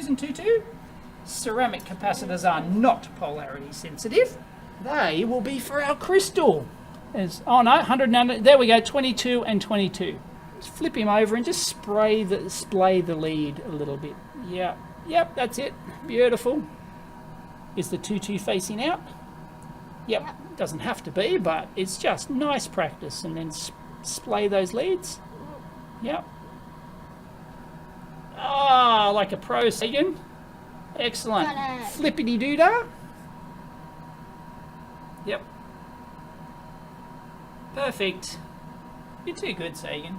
and 2,2. Ceramic capacitors are not polarity sensitive. They will be for our crystal. Oh no, 100 nano. There we go, 22 and 22. Just flip him over and just splay the lead a little bit. Yep, that's it. Beautiful. Is the 2,2 facing out? Yep. Doesn't have to be, but it's just nice practice. And then splay those leads. Yep. Ah, like a pro, Sagan. Excellent. Flippity doodah. Yep. Perfect. You're too good, Sagan.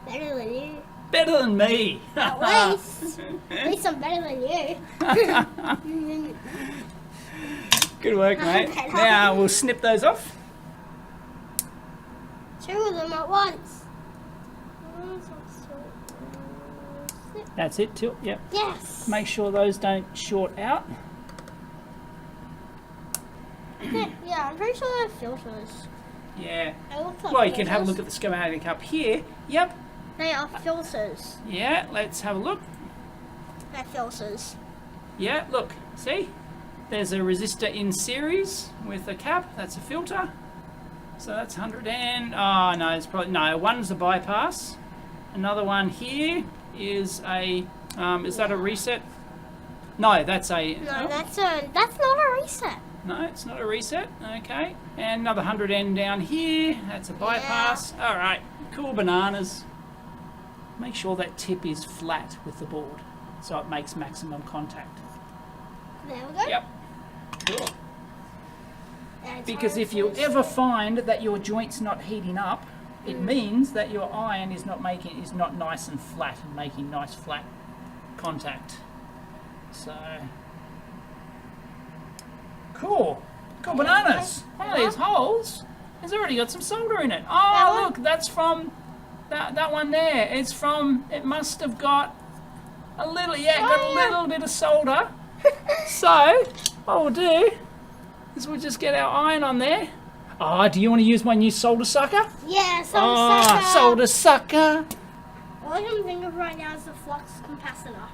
Better than you. Better than me. At least I'm better than you. Good work, mate. Now we'll snip those off. 2 of them at once. That's it, tilt, yep. Yes. Make sure those don't short out. Yeah, I'm pretty sure they're filters. Yeah. They look like Well, you can filters. have a look at the schematic up here. Yep. They are filters. Yeah, let's have a look. They're filters. Yeah, look, see? There's a resistor in series with a cap. That's a filter. So that's 100 and... Oh, no, it's probably... No, one's a bypass. Another one here is a... is that a reset? No, that's a... No, that's not a reset. No, it's not a reset. Okay. And another 100 N down here. That's a bypass. Yeah. All right. Cool bananas. Make sure that tip is flat with the board so it makes maximum contact. There we go. Yep. Cool. Because if you ever find that your joint's not heating up, it means that your iron is not nice and flat and making nice flat contact. So cool bananas. One of these holes has already got some solder in it. Oh, look, that's from that one there. It's from, it must have got a little, got a little bit of solder. So what we'll do is we'll just get our iron on there. Oh, do you want to use my new solder sucker? Yeah, solder sucker. Solder sucker. All I can think of right now is the flux capacitor.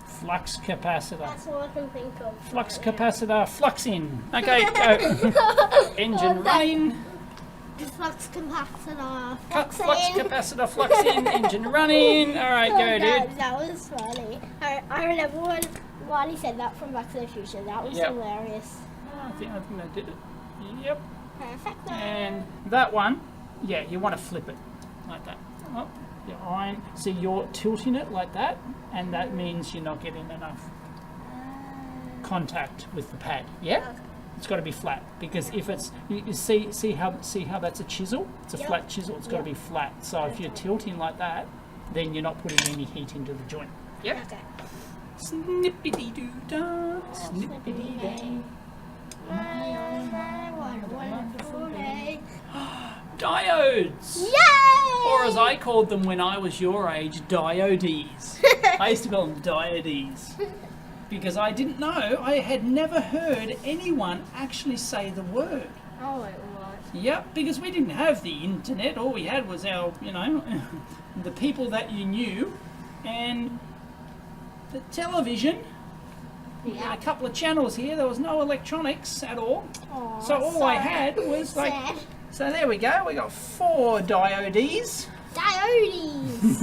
Flux capacitor. That's all I can think of. Flux capacitor, flux in. Okay, go. Engine running. Flux capacitor. Flux capacitor, flux in. Engine running. All right, go, dude. That was funny. I remember when Marty said that from Back to the Future. That was hilarious. I think I did it. Yep. Perfect. And that one, yeah, you want to flip it like that. Oh, your iron. See, you're tilting it like that, and that means you're not getting enough contact with the pad. Yeah. Okay. It's got to be flat, because if it's, you see how that's a chisel. It's a flat chisel. It's got to be flat. So if you're tilting like that, then you're not putting any heat into the joint. Yep. Okay. Snippity doo dah, snippity day. What a wonderful day. Diodes! Yay! Or as I called them when I was your age, diodes. I used to call them diodes. Because I didn't know, I had never heard anyone actually say the word. Oh, wait, what? Yep, because we didn't have the internet. All we had was our, the people that you knew, and the television. We had a couple of channels here. There was no electronics at all. Oh, so all I had was like... Sad. So there we go. We got 4 diodes. Diodes!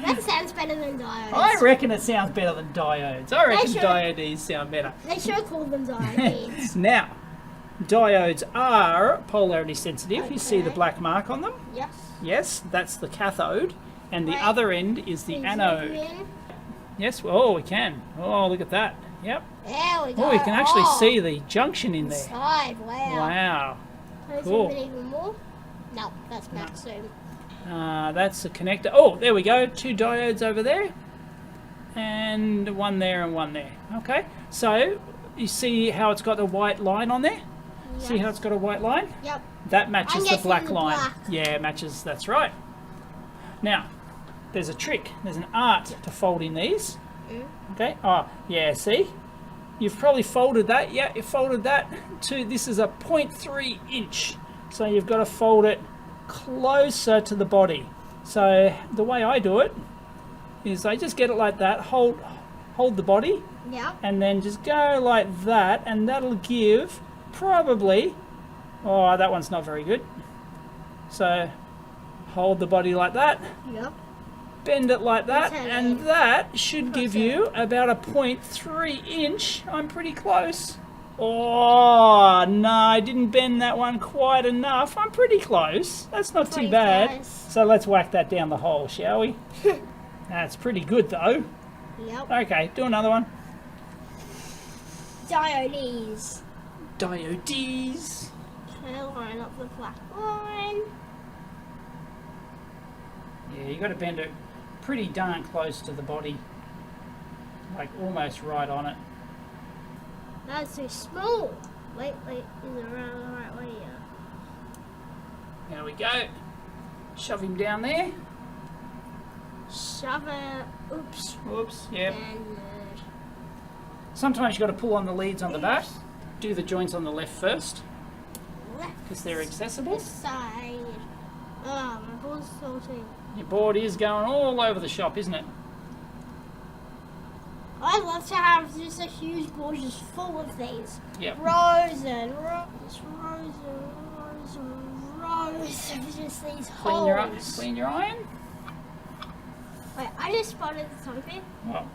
That sounds better than diodes. I reckon it sounds better than diodes. I reckon diodes sound better. They should have called them diodes. Now, diodes are polarity sensitive. Okay. You see the black mark on them? Yes. Yes, that's the cathode. And the other end is the anode. Yes, oh, we can. Oh, look at that. Yep. There we go. Oh, you can actually see the junction in there. Inside, wow. Wow. Can I Cool. zoom in even more? No, that's max zoom. That's the connector. Oh, there we go. 2 diodes over there. And one there and one there. Okay. So, you see how it's got a white line on there? Yes. See how it's got a white line? Yep. That matches the black line. Black. Yeah, it matches. That's right. Now, there's a trick. There's an art to folding these. Okay. Oh, yeah, see? You've probably folded that. Yeah, you folded that to, this is a 0.3 inch. So you've got to fold it closer to the body. So the way I do it is I just get it like that, hold hold the body, Yeah. and then just go like that, and that'll give probably, oh, that one's not very good. So hold the body like that, Yep. bend it like that, Rotate and it. that should give you about a 0.3 inch. I'm pretty close. Oh, no, I didn't bend that one quite enough. I'm pretty close. That's not too Pretty bad. close. So let's whack that down the hole, shall we? That's pretty good, though. Yep. Okay, do another one. Diodes. Diodes. Okay, line up the black line. Yeah, you got to bend it pretty darn close to the body. Like almost right on it. That's too small. Wait, is it around the right way? Yeah. There we go. Shove him down there. Shove it. Oops. Whoops, yep. And Sometimes you've got to pull on the leads on the back. Do the joints on the left first, left. because they're accessible. This side. Oh, my board's salty. Your board is going all over the shop, isn't it? I'd love to have just a huge board just full of these. Yep. Rows and rows, rows and rows of just these holes. Clean your iron. Wait, I just spotted something. What?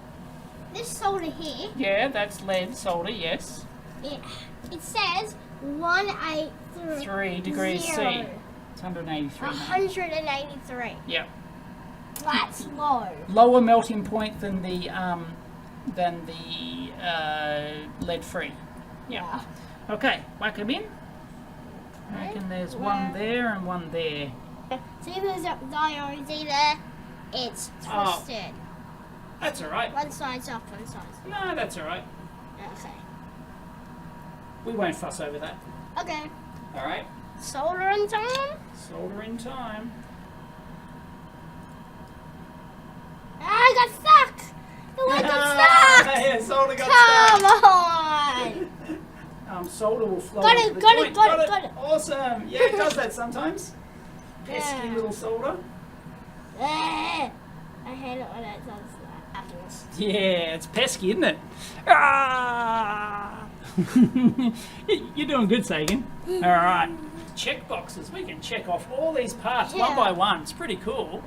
This solder here, Yeah, that's lead solder, yes. it says 183. 3 degrees C. It's 183. 183. Yep. That's low. Lower melting point than the lead free. Yeah. Okay, whack them in. I reckon there's one there and one there. See if there's a diode there. It's Oh. twisted. That's alright. One side's up, one side's No, that's alright. okay. We won't fuss over that. Okay. Alright. Soldering time. Solder in time. Ah, I got stuck. The light got stuck. Yeah, solder got Come on. stuck. Solder will flow Got into it, the got it, joint. got it, got it. Awesome. Yeah, it does that sometimes. Pesky Yeah. little solder. I hate it when it does that. Happens. Yeah, it's pesky, isn't it? Ah! You're doing good, Sagan. All right. Check boxes. We can check off all these parts one Yeah. by one. It's pretty cool.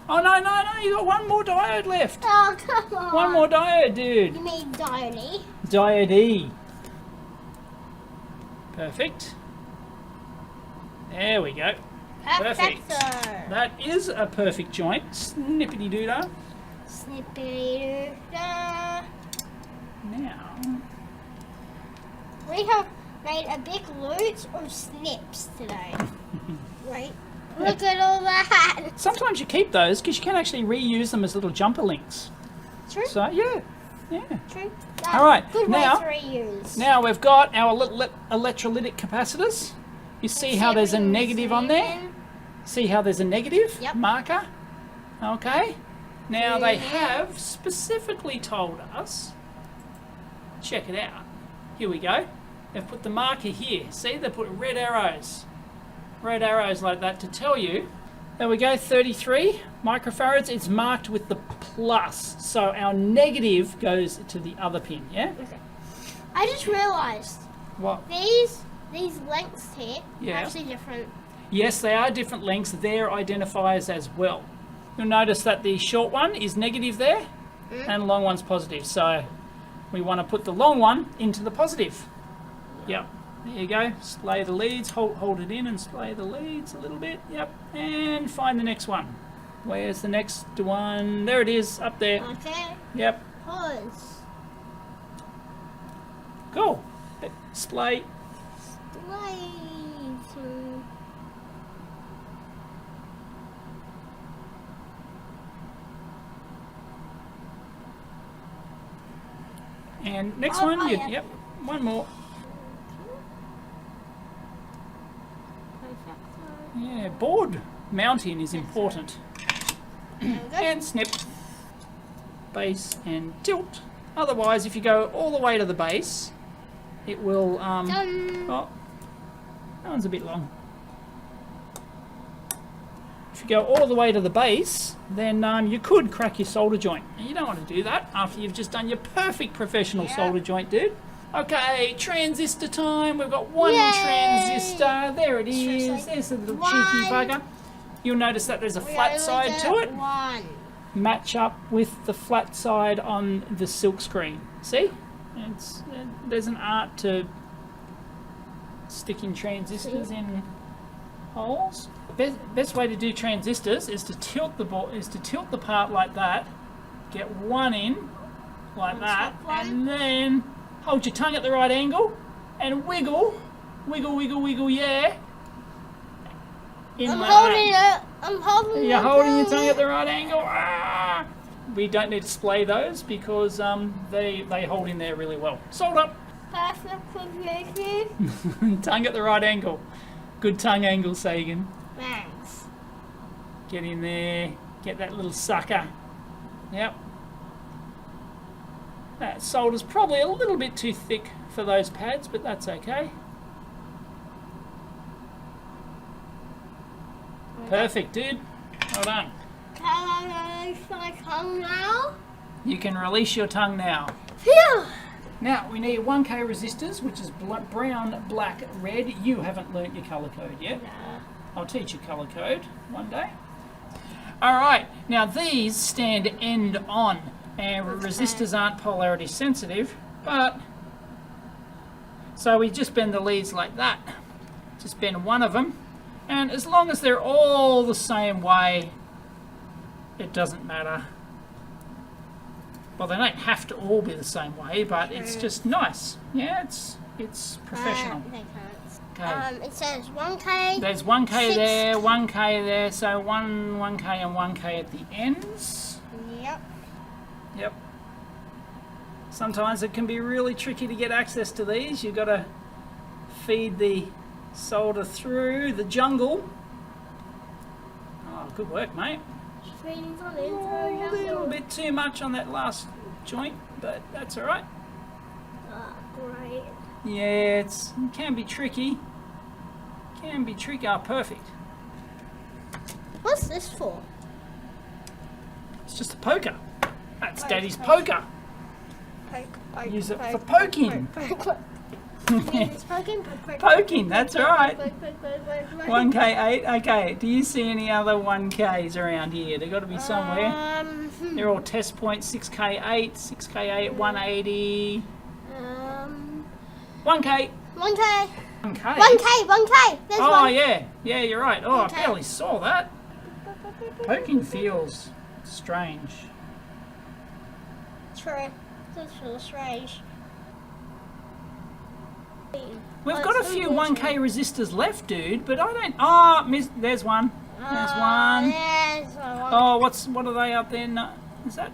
Oh, no, you got one more diode left. Oh, come on. One more diode, dude. You mean diode? Diode E. Perfect. There we go. Perfect. Perfecto. That is a perfect joint. Snippity doodah. Snippity doo. Now, We have made a big loot of snips today. Right? Look at all that. sometimes you keep those because you can actually reuse them as little jumper links. True. So, yeah. True. All right, Good now- way to reuse. Now we've got our electrolytic capacitors. You see how there's a negative on there? See how there's a negative Yep. marker? Okay. Now they Yeah. have specifically told us, check it out. Here we go. They've put the marker here. See, they put red arrows like that to tell you. There we go, 33 microfarads. It's marked with the plus. So our negative goes to the other pin, yeah? Okay. I just realised What? these lengths here Yeah. are actually different. Yes, they are different lengths. They're identifiers as well. You'll notice that the short one is negative there and the long one's positive. So we want to put the long one into the positive. Yep. There you go. Splay the leads. Hold it in and splay the leads a little bit. Yep. And find the next one. Where's the next one? There it is. Up there. Okay. Yep. Pause. Cool. Splay. Blades. And next Oh, one. oh, You, yeah. Yep. One more. Perfecto. Yeah. Board mounting is important. There we go. And snip, base and tilt. Otherwise, if you go all the way to the base, it will, Done. oh, that one's a bit long. If you go all the way to the base, then you could crack your solder joint. And you don't want to do that after you've just done your perfect professional solder joint, dude. Okay, transistor time. We've got one transistor. There it is. There's a little cheeky bugger. You'll notice that there's a flat side to it. Match up with the flat side on the silk screen. See? There's an art to sticking transistors in holes. Best way to do transistors is to tilt the part like that, get one in like that, and then hold your tongue at the right angle and wiggle, yeah. I'm holding it. I'm holding it. You're holding your tongue at the right angle. Ah! We don't need to splay those because they hold in there really well. Sold up. Perfect position. Tongue at the right angle. Good tongue angle, Sagan. Thanks. Get in there. Get that little sucker. Yep. That solder's probably a little bit too thick for those pads, but that's okay. Perfect, dude. Well done. Can I release my tongue now? You can release your tongue now. Phew! Now, we need 1K resistors, which is brown, black, red. You haven't learnt your colour code yet. No. I'll teach you colour code one day. Alright, now these stand end on, and resistors aren't polarity sensitive, but... So we just bend the leads like that. Just bend one of them, and as long as they're all the same way, it doesn't matter. Well, they don't have to all be the same way, but it's just nice. Yeah, it's professional. They can't. Okay. It says 1K. There's 1K there, 1K there, so 1K and 1K at the ends. Yep. Yep. Sometimes it can be really tricky to get access to these. You've got to feed the solder through the jungle. Oh, good work, mate. A little bit too much on that last joint, but that's all right. Oh, great. Yeah, it can be tricky. Can be tricky. Oh, perfect. What's this for? It's just a poker. That's Daddy's poker. Use it for poking. Poking, that's right. 1K8. Okay, do you see any other 1Ks around here? They've got to be somewhere. They're all test points. 6K8, 6K8, 180. 1K. 1K. 1K. 1K. There's Oh, one. yeah, you're right. Oh, I 1K. barely saw that. Poking feels strange. True. This feels strange. We've got a few 1K resistors left, dude, but I don't... Oh, there's one. There's one. There's one. Oh, what are they up there? No, is that